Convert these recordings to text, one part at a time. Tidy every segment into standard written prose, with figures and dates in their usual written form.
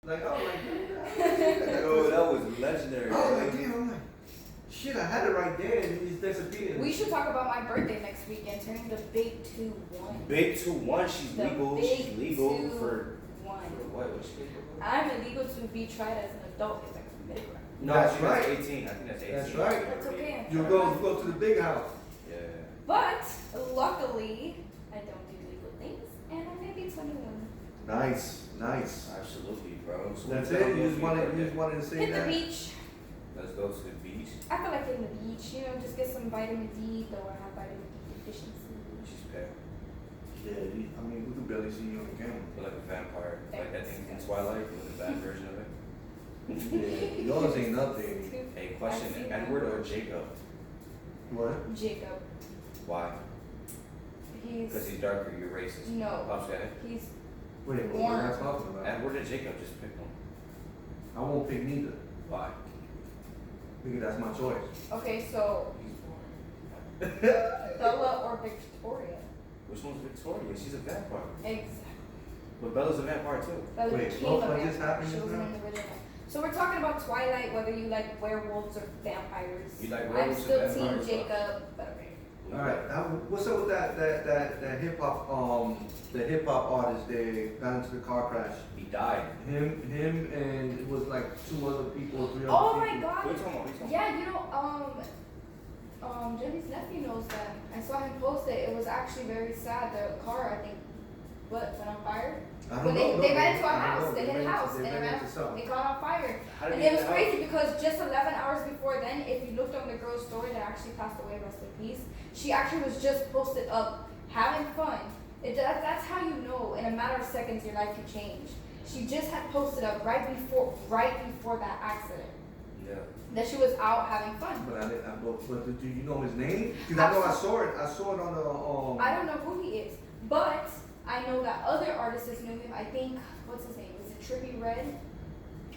Like, oh, like, Yo, that was legendary. I was like, damn, I'm like, shit, I had it right there and it just disappeared. We should talk about my birthday next weekend, turning the big 2-1. Big 2-1, she's The legal. big She's legal 2-1. for what? What's she legal for? I'm illegal to be tried as an adult if I commit a crime. No, That's I think right. that's 18. I think that's 18. That's right. That's okay. You go to the big house. Yeah. But luckily, I don't do legal things, and I may be 21. Nice, nice. Absolutely, bro. So That's we it. gotta You go just for your wanted birthday. to say Hit the that. beach. Let's go to the beach. I feel like hitting the beach. You know, just get some vitamin D, though I have vitamin D deficiency. She's pale. Yeah, I mean, we can barely see you on the camera. Feel like a vampire. Like that thing in Twilight with the bad version of it. Yeah, yours ain't nothing. Hey, I've question: seen that. Edward or Jacob? What? Jacob. Why? Because He's he's darker. You're racist. no. Pops, go ahead. He's Wait, what am I talking about? Edward or Jacob? Just pick one. I won't pick neither. Why? Because that's my choice. okay. So He's boring. Bella or Victoria? Which one's Victoria? She's a vampire. Exactly. But Bella's a vampire too. Bella Wait, became what- a what just vampire. happened She just wasn't now? in the original. So we're talking about Twilight, whether you like werewolves or vampires. You like I'm werewolves still and Team vampires, Jacob, but okay. All right, what's up with that hip hop the hip hop artist there got into the car crash? He died. Him and it was like 2 other people, 3 other Oh people. my What are you god. talking about? What are you talking Yeah, you know, Jimmy's nephew knows them. I saw him post it. It was actually very sad. The car, I think, went on fire. I When don't know. they ran into a I don't house, know. they hit a ran house, into- and they it ran into something. it caught on fire. How did And he it was get out? crazy because just 11 hours before then, if you looked on the girl's story that actually passed away, rest in peace, she actually was just posted up having fun. That's how you know in a matter of seconds your life could change. She just had posted up right before that accident Yeah. that she was out having fun. But do you know his name? Because I know I saw it. I saw it on the I don't know who he is, but I know that other artists knew him. I think what's his name? Is it Trippie Redd?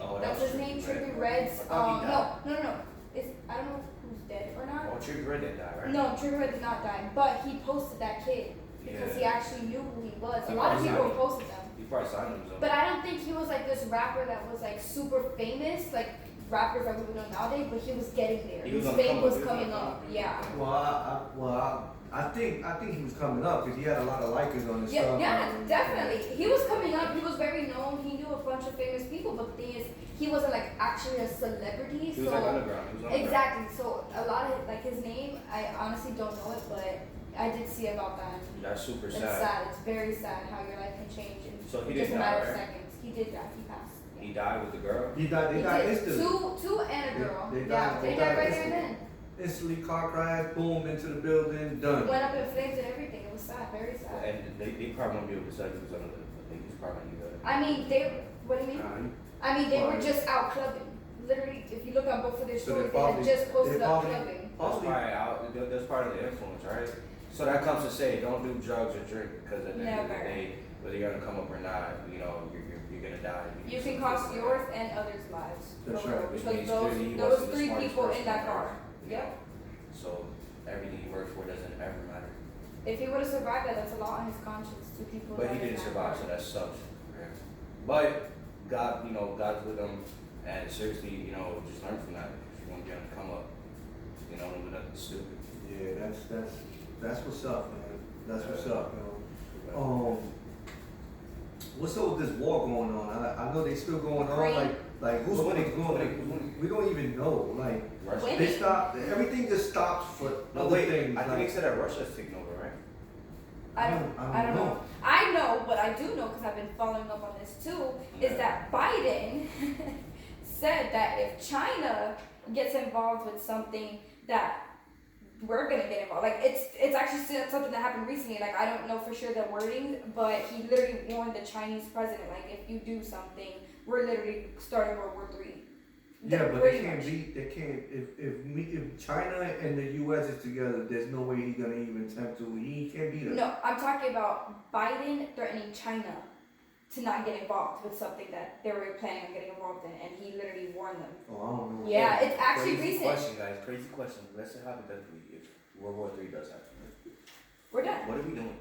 Oh, That's was his name, Trippie Trippie Redd. Redd's. I thought he died. No. It's I don't know who's dead or not. Oh, Trippie Redd didn't die, right? No, Trippie Redd did not die, but he posted that kid because he Yeah. actually knew who he was. A He lot of probably people signed him. posted them, He probably signed him. So. but I don't think he was like this rapper that was like super famous, like rappers that we would know nowadays. But he was getting there. He was His on the fame come up. was He was on coming the come up. up. Yeah. I think he was coming up because he had a lot of likers on his stuff. Yeah, definitely. He was coming up. He was very known. He knew a bunch of famous people, but the thing is, he wasn't like actually a celebrity. He so was like underground. He was underground. exactly. So a lot of like his name, I honestly don't know it, but I did see about that. That's super It's sad. sad. It's very sad how your life can change in So he just a didn't matter die, of right? seconds. He did die. He passed. He died with the girl. They died did. instantly. Two and a girl. They yeah, died- they they died died right there and instantly. then. Instantly car crash, boom, into the building, done. Went up in flames and everything. It was sad. Very sad. And they probably won't be able to say because I know that they just probably knew that. I mean, they. What do you mean? I mean, they were Right. just out clubbing. Literally, if you look on both of their So stories, they they had probably- just posted they up probably- clubbing. That's Possibly. probably out. That's part of the influence, right? So that comes to say, don't do drugs or drink because at the end of the Never. day, whether you're gonna come up or not, you know, you're gonna die. You can cost yours and others' lives. That's for right. real, Which Because means those, clearly he there was wasn't the 3 smartest people person in that on car. earth, you know? Yep. So everything he worked for doesn't ever matter. If he would have survived that, that's a lot on his conscience. 2 people. But he died in didn't that survive, car. so that sucks. Yeah. But God, you know, God's with him, and seriously, you know, just learn from that. If you want to be on the come up, you know, don't do nothing stupid. Yeah, that's what's up, man. That's what's up, you know. What's up with this war going on? I know they still going on. Like who's Who's winning? going? Who's winning? Who's winning? We don't even know. Like Russia. Winning? they stop. Everything just stops for No, other wait. things. I think like, they said that Russia's taking over, right? I don't know. I know, what I do know, because I've been following up on this too, Yeah. is that Biden said that if China gets involved with something, that we're gonna get involved. Like it's actually something that happened recently. Like I don't know for sure the wording, but he literally warned the Chinese president, like if you do something, we're literally starting World War III. Yeah, but they Pretty can't much. beat. They can't. If China and the U.S. is together, there's no way he's gonna even attempt to. He can't beat us. No, I'm talking about Biden threatening China to not get involved with something that they were planning on getting involved in, and he literally warned them. Oh, I don't know. Yeah, it's actually Crazy recent. question, guys. Crazy question. Let's say hypothetically, if World War III does happen, We're done. what are we doing?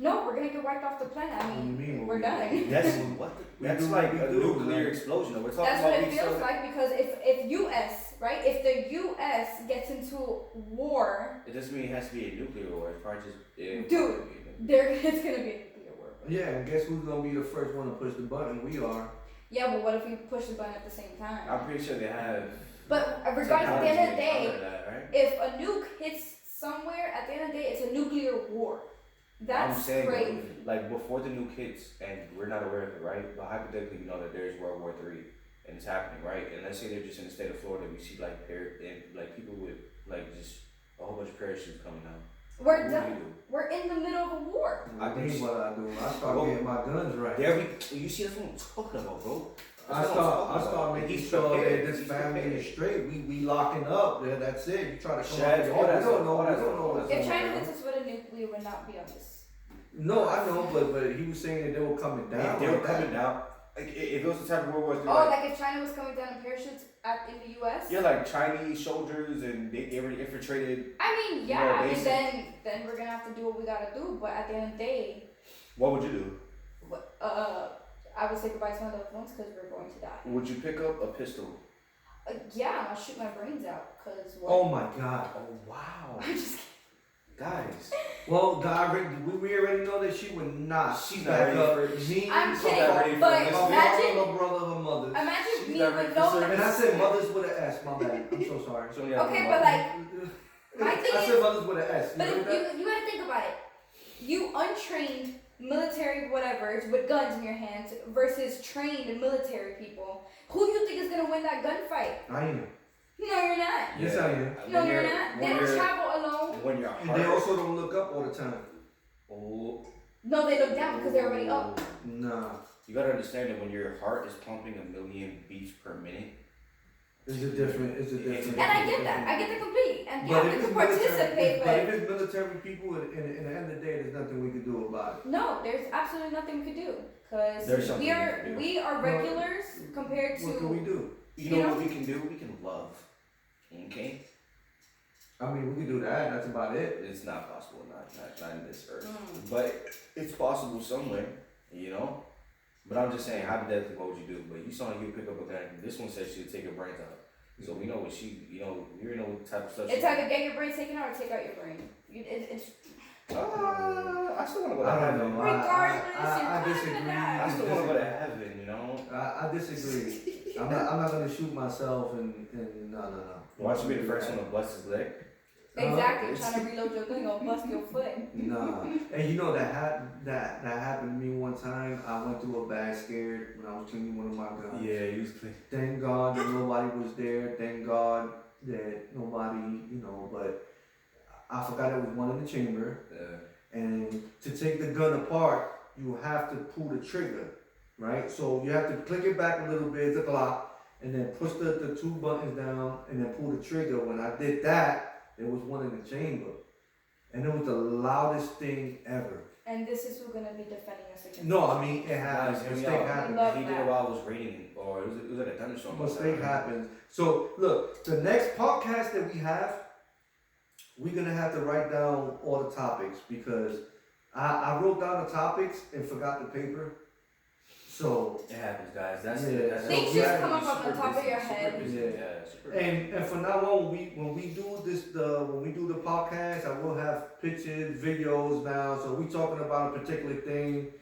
No, we're gonna get wiped off the planet. I What do you mean, mean? we're done. That's what. We That's do like what we a do, nuclear man. explosion. We're talking That's about what it we feels still- like because if US, right, if the US gets into war, It doesn't mean it has to be a nuclear war. It's probably just. Dude. it's gonna be a nuclear war. Yeah, and guess who's gonna be the first one to push the button? We are. Yeah, but what if we push the button at the same time? I'm pretty sure they have. But regardless, at the end of the technology to day, counter that, right? if a nuke hits somewhere, at the end of the day, it's a nuclear war. That's I'm saying, crazy. like before the nuke hits, and we're not aware of it, right? But hypothetically, we know that there's World War III, and it's happening, right? And let's say they're just in the state of Florida, we see like like people with like just a whole bunch of parachutes coming down. We're What do done. you do? We're in the middle of a war. I think think what I do. I start Well, getting my guns right. There we. You see, that's what I'm talking about, bro. I That's what I'm start talking about. making He's sure prepared. that this He's family prepared. is straight. We locking up. Yeah, that's it. You try to come Shad, up with all that we don't stuff, know. all We that don't stuff, know all what's that If going China on. hits us with a nuke, we would not be on this. No, I know, but he was saying that they were coming down. If they were like that. coming down, like if it was the type of World War III, Oh, like, like if China was coming down in parachutes in the US? yeah, like Chinese soldiers and they were infiltrated. I mean, Yeah, yeah, I mean, basic. then we're gonna have to do what we gotta do. But at the end of the day, What would you do? I would say goodbye to my loved ones because we're going to die. Would you pick up a pistol? Yeah, I'll shoot my brains out because what? Oh my God. Oh wow, I'm just kidding. guys. Well, we already know that she would not. She's not back ready up for it. me. I'm not kidding, ready for but this. My imagine, father, brother, her mother. imagine She's me not ready with for no. service. And I said mothers with an S. My bad. I'm so sorry. So, yeah, Okay, but like, my thing I is- said mothers with an S. But You if heard that? you gotta think about it. You untrained military whatever with guns in your hands versus trained military people. Who you think is gonna win that gunfight? I am. No, you're not. Yes, I am. No, you're not. They don't travel alone. When you're And they also don't look up all the time. Oh. No, they look down because they're already up. Nah. You gotta understand that when your heart is pumping 1,000,000 beats per minute. It's a different. And I get that. I get that completely. And yeah, But we if can it's military, participate, but if but it's military people, in the end of the day, there's nothing we can do about it. no, there's absolutely nothing we could do There's because something we we are can do. we are regulars compared What can we to. do? You You know know? what we can do? We can love. Okay? I mean, we can do that. That's about it. It's not possible, not in this earth. Mm. But it's possible somewhere, you know? But I'm just saying, hypothetically, what would you do? But you saw you pick up a gun. This one said she'd take your brains out. So we know what she, you know what type of stuff It's she. either get your brain taken out or take out your brain. It's I still wanna go to I don't heaven. know. Regardless, I you're kinda disagree. gonna die. I still wanna go to heaven, you know? I disagree. I'm not gonna shoot myself and no. Why should be the first one to bust his leg? exactly trying to reload your gun, gonna bust your foot. Nah. And you know that happened to me one time. I went through a bad scare when I was cleaning one of my guns. Yeah, he was clean. Thank God that nobody was there. Thank God that nobody, but I forgot it was one in the chamber. And to take the gun apart, you have to pull the trigger, right? So you have to click it back a little bit, the Glock, and then push the two buttons down and then pull the trigger. When I did that, there was one in the chamber. And it was the loudest thing ever. And this is who's gonna be defending us against. No, I mean, it happens. Guys, hear me Mistake out. happens. Love He did that. it while it was raining, or it was like a thunderstorm. Mistake happens. So look, the next podcast that we have, we're gonna have to write down all the topics because I wrote down the topics and forgot the paper. So It happens, guys. That's Yeah. it. That's Things it. just Yeah, come up super on the top of busy, your super head. busy. Yeah. Yeah, super busy. and from now on, when we do the podcast, I will have pictures, videos now. So we talking about a particular thing.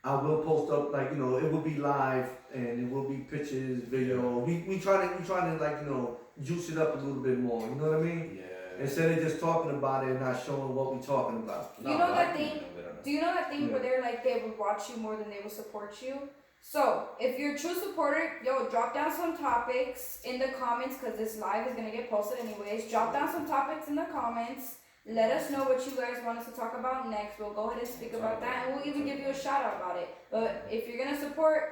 I will post up it will be live and it will be pictures, video. We trying to juice it up a little bit more. You know what I mean? Yeah. Instead of just talking about it and not showing what we talking about. You know but that I thing- think, you know, Do you know that thing Yeah. where they're like they would watch you more than they would support you? So if you're a true supporter, drop down some topics in the comments because this live is gonna get posted anyways. Drop down some topics in the comments. Let us know what you guys want us to talk about next. We'll go ahead and speak about that, and we'll even give you a shout out about it. But if you're gonna support,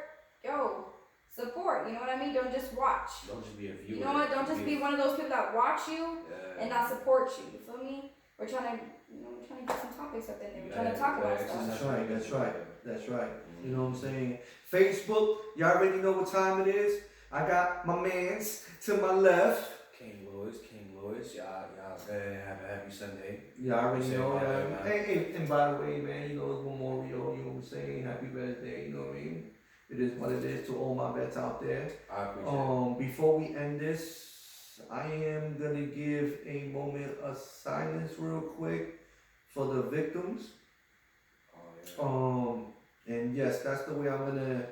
support. You know what I mean? Don't just watch. Don't just be a viewer. You know what? Don't just be one of those people that watch you Yeah. and not support you. You feel me? We're trying to get some topics up in there. We're trying to talk about stuff. That's right. You know what I'm saying? Facebook, y'all already know what time it is. I got my mans to my left. King Louis, y'all, have a happy Sunday. Yeah, I already Say know my that. man. Hey, and by the way, man, you know, it's Memorial, you know what I'm saying? Happy birthday, you know what I mean? It is what it is to all my vets out there. I appreciate it. Before we end this, I am gonna give a moment of silence real quick for the victims. Oh, yeah. And yes, that's the way I'm gonna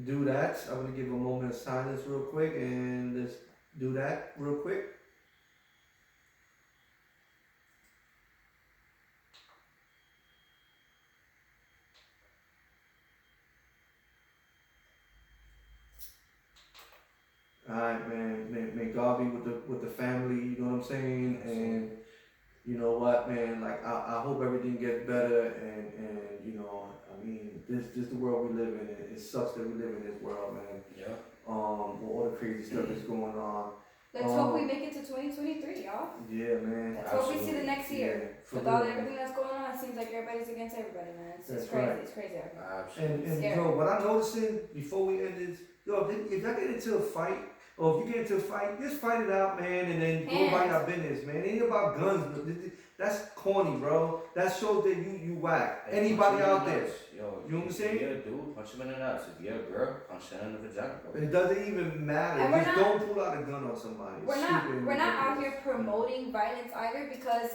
do that. I'm gonna give a moment of silence real quick and let's do that real quick. Alright, man. May God be with the family. You know what I'm saying? And you know what, man. Like I hope everything gets better. And you know, I mean, this the world we live in. It sucks that we live in this world, man. Yeah. With all the crazy stuff that's going on. Let's hope we make it to 2023, y'all. Yeah, man. Let's hope we see the next year. Yeah, for With all real. everything that's going on, it seems like everybody's against everybody, man. It's That's crazy. right. It's crazy out here. Absolutely. And Scary. yo, what I'm noticing before we end this, yo, if y'all get into a fight, or if you get into a fight, just fight it out, man, and then go about your business, man. It ain't about guns, but that's corny, bro. That shows that you whack. Hey, Anybody punch him in out the there, nuts. Yo, you know what I'm saying? If you're a dude, punch him in the nuts. If you're a girl, punch him in the vagina, bro. it doesn't even matter. And we're Just not- don't pull out a gun on somebody. It's We're not stupid we're not out ridiculous. here promoting violence either, because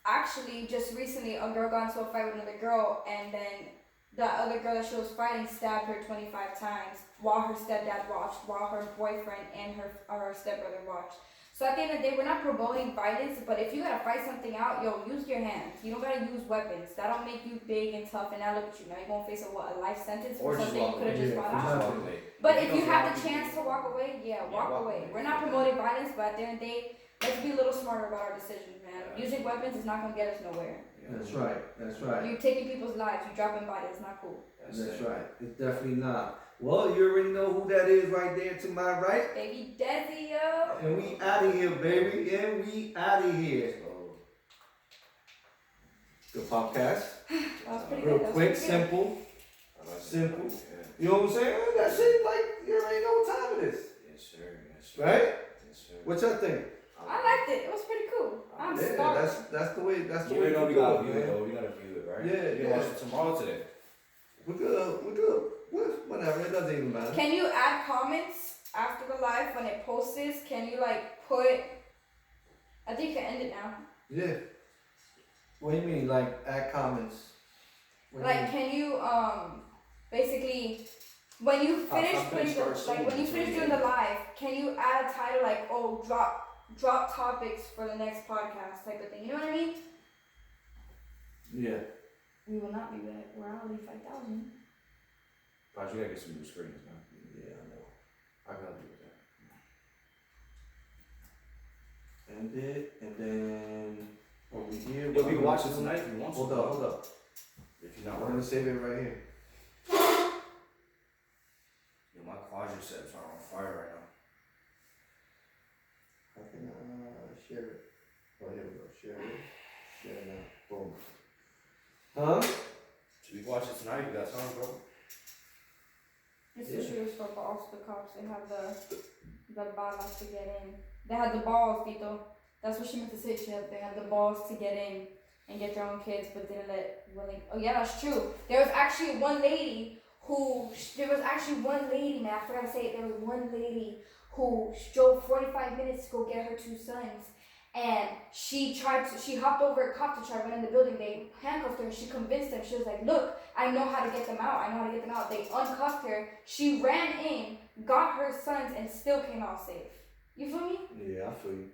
actually just recently a girl got into a fight with another girl, and then the other girl that she was fighting stabbed her 25 times while her stepdad watched, while her boyfriend and her stepbrother watched. So at the end of the day, we're not promoting violence, but if you gotta fight something out, yo, use your hands. You don't gotta use weapons. That'll make you big and tough, and now look at you. Now you're gonna face a life sentence for Or just something you walk could have away. just Yeah, fought for out. sure. Walk away. But if you don't have want the people chance to walk away, walk walk away. away. We're not promoting violence, but at the end of the day, let's be a little smarter about our decisions, man. Yeah. Using weapons is not gonna get us nowhere. That's right. That's right. You taking people's lives, you dropping bodies, it's not cool. That's it. right. It's definitely not. Well, you already know who that is right there to my right. Baby Desi, yo. And we out of here, baby. And we out of here. The podcast. That was pretty Real good. That was quick, pretty good. simple. I like it. Simple. Yeah. You know what I'm saying? That shit, like, you already know what time it is. Yes, sir. Yes, sir. Right? Yes, sir. What y'all think? I liked it. It was pretty cool. I'm Yeah, stoked. that's the way. That's the You way know to we do gotta it, view it man. though. We gotta view it, right? Yeah, You yeah. watch it tomorrow today. We're good. Whatever. It doesn't even matter. Can you add comments after the live when it posts this? Can you like put? I think you can end it now. Yeah. What do you mean? Like, add comments? What do you Like, can you basically when you finish I'm gonna putting start the, singing like when you until finish the doing the end. live, can you add a title like, oh, drop topics for the next podcast type of thing? You know what I mean? Yeah. We will not be back. We're only 5,000. But you gotta get some new screens, man. Yeah, I know. I gotta do that. End it, and then over here. Yo, we can watch it tonight if you want to. Hold up. If you're not I'm working. gonna save it right here. Yo, my quadriceps are on fire right now. How can I share it? Oh, here we go. Share it. Share now. Boom. Huh? So we can watch it tonight. You got time, bro? It's Yeah. the shooters for balls. The cops. They have the balls to get in. They had the balls, Tito. That's what she meant to say. They had the balls to get in and get their own kids, but didn't let willing. Oh yeah, that's true. There was actually one lady who. Man, I forgot to say it. There was one lady who drove 45 minutes to go get her two sons. And she hopped over a cop to try to run in the building. They handcuffed her and she convinced them. She was like, look, I know how to get them out. They uncuffed her. She ran in, got her sons, and still came out safe. You feel me? Yeah, I feel you.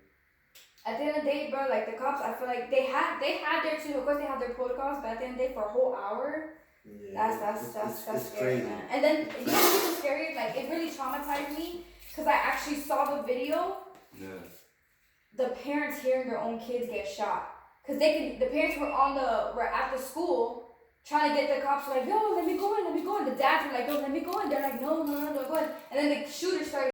At the end of the day, bro, like the cops, I feel like they had their too. Of course, they had their protocols, but at the end of the day, for a whole hour, Yeah, that's it's scary, crazy. man. And then you know what's scary? Like it really traumatized me because I actually saw the video. Yeah. The parents hearing their own kids get shot, cause the parents were at the school trying to get the cops like, yo, let me go in. The dads were like, yo, let me go in. They're like, no, go in. And then the shooter started